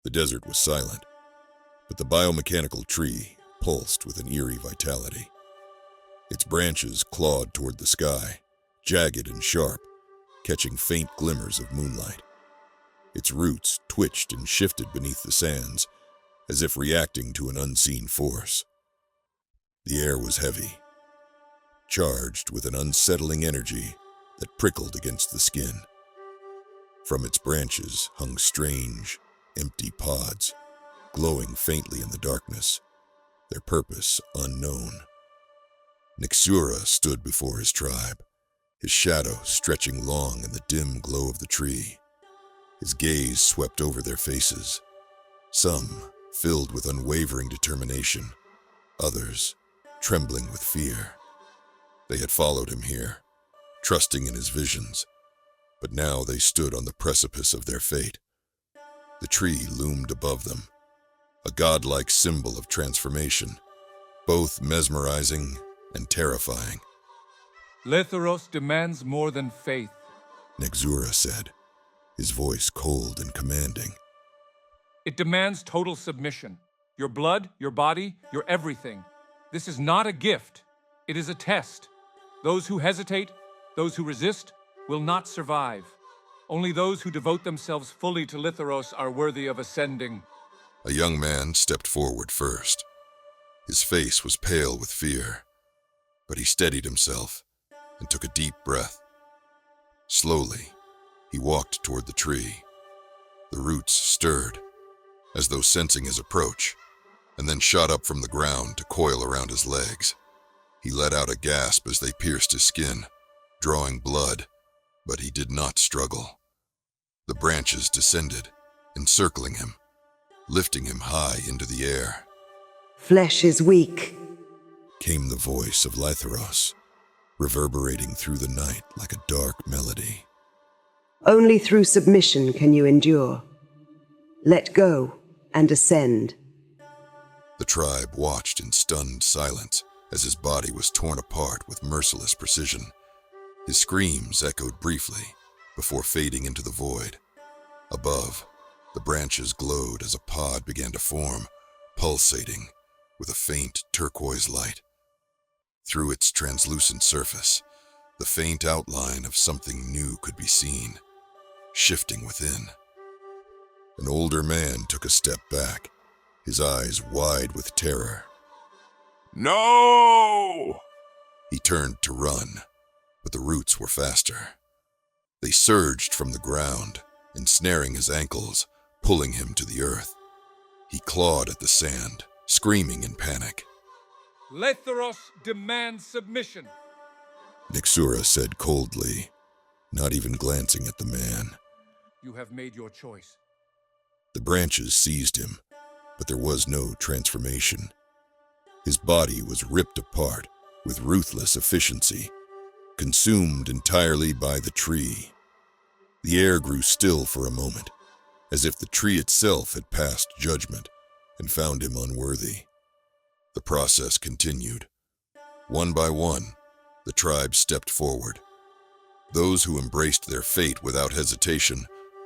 The desert was silent, but the biomechanical tree pulsed with an eerie vitality. Its branches clawed toward the sky, jagged and sharp, catching faint glimmers of moonlight. Its roots twitched and shifted beneath the sands, as if reacting to an unseen force. The air was heavy, charged with an unsettling energy that prickled against the skin. From its branches hung strange, empty pods, glowing faintly in the darkness, their purpose unknown. Nyxura stood before his tribe, his shadow stretching long in the dim glow of the tree. His gaze swept over their faces, some filled with unwavering determination, others trembling with fear. They had followed him here, trusting in his visions, but now they stood on the precipice of their fate. The tree loomed above them, a godlike symbol of transformation, both mesmerizing and terrifying. Lythoros demands more than faith, Nyxura said, his voice cold and commanding. It demands total submission. Your blood, your body, your everything. This is not a gift. It is a test. Those who hesitate, those who resist, will not survive. Only those who devote themselves fully to Lythoros are worthy of ascending. A young man stepped forward first. His face was pale with fear, but he steadied himself and took a deep breath. Slowly, he walked toward the tree. The roots stirred, as though sensing his approach, and then shot up from the ground to coil around his legs. He let out a gasp as they pierced his skin, drawing blood, but he did not struggle. The branches descended, encircling him, lifting him high into the air. Flesh is weak, Came the voice of Lythoros, reverberating through the night like a dark melody. Only through submission can you endure. Let go and ascend. The tribe watched in stunned silence as his body was torn apart with merciless precision. His screams echoed briefly before fading into the void. Above, the branches glowed as a pod began to form, pulsating with a faint turquoise light. Through its translucent surface, the faint outline of something new could be seen, shifting within. An older man took a step back, his eyes wide with terror. No! He turned to run, but the roots were faster. They surged from the ground, ensnaring his ankles, pulling him to the earth. He clawed at the sand, screaming in panic. Lythoros demands submission. Nyxura said coldly, not even glancing at the man. You have made your choice. The branches seized him, but there was no transformation. His body was ripped apart with ruthless efficiency, consumed entirely by the tree. The air grew still for a moment, as if the tree itself had passed judgment and found him unworthy. The process continued. One by one, the tribe stepped forward. Those who embraced their fate without hesitation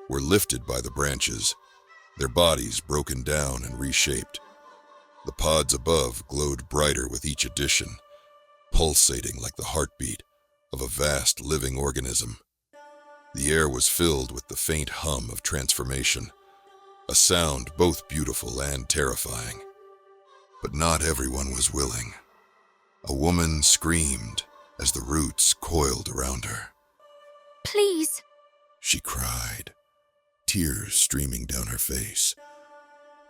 were lifted by the branches, their bodies broken down and reshaped. The pods above glowed brighter with each addition, pulsating like the heartbeat of a vast living organism. The air was filled with the faint hum of transformation, a sound both beautiful and terrifying. But not everyone was willing. A woman screamed as the roots coiled around her. Please, She cried, tears streaming down her face.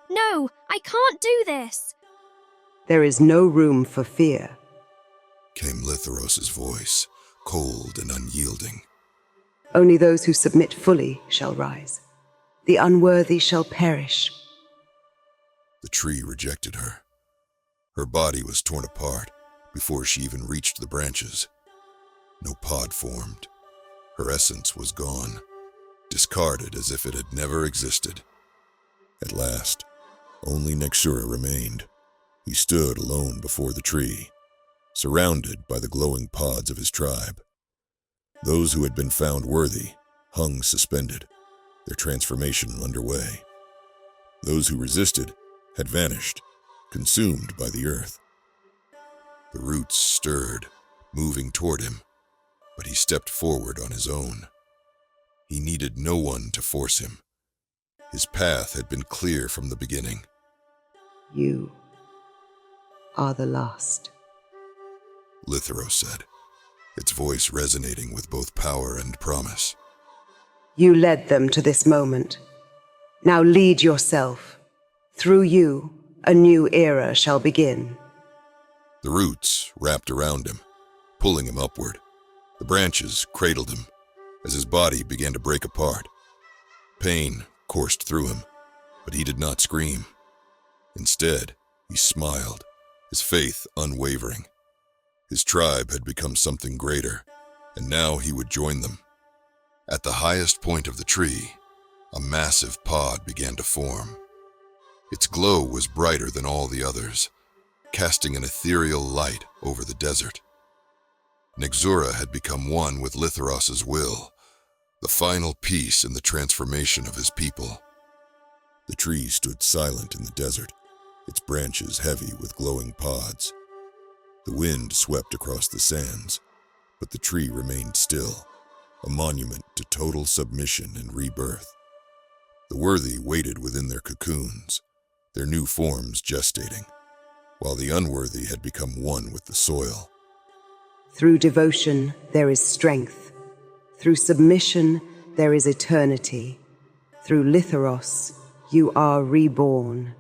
no, I can't do this. There is no room for fear. Came Lythoros' voice, cold and unyielding. Only those who submit fully shall rise. The unworthy shall perish. The tree rejected her. Her body was torn apart before she even reached the branches. No pod formed. Her essence was gone, discarded as if it had never existed. At last, only Nyxura remained. He stood alone before the tree, surrounded by the glowing pods of his tribe. Those who had been found worthy hung suspended, their transformation underway. Those who resisted had vanished, consumed by the earth. The roots stirred, moving toward him, but he stepped forward on his own. He needed no one to force him. His path had been clear from the beginning. You are the last. Lythoros said, its voice resonating with both power and promise. You led them to this moment. Now lead yourself. Through you, a new era shall begin. The roots wrapped around him, pulling him upward. The branches cradled him as his body began to break apart. Pain coursed through him, but he did not scream. Instead, he smiled, his faith unwavering. His tribe had become something greater, and now he would join them. At the highest point of the tree, a massive pod began to form. Its glow was brighter than all the others, casting an ethereal light over the desert. Nixura had become one with Lythoros' will, the final piece in the transformation of his people. The tree stood silent in the desert, its branches heavy with glowing pods. The wind swept across the sands, but the tree remained still, a monument to total submission and rebirth. The worthy waited within their cocoons, their new forms gestating, while the unworthy had become one with the soil. Through devotion, there is strength. Through submission, there is eternity. Through Lythoros, you are reborn.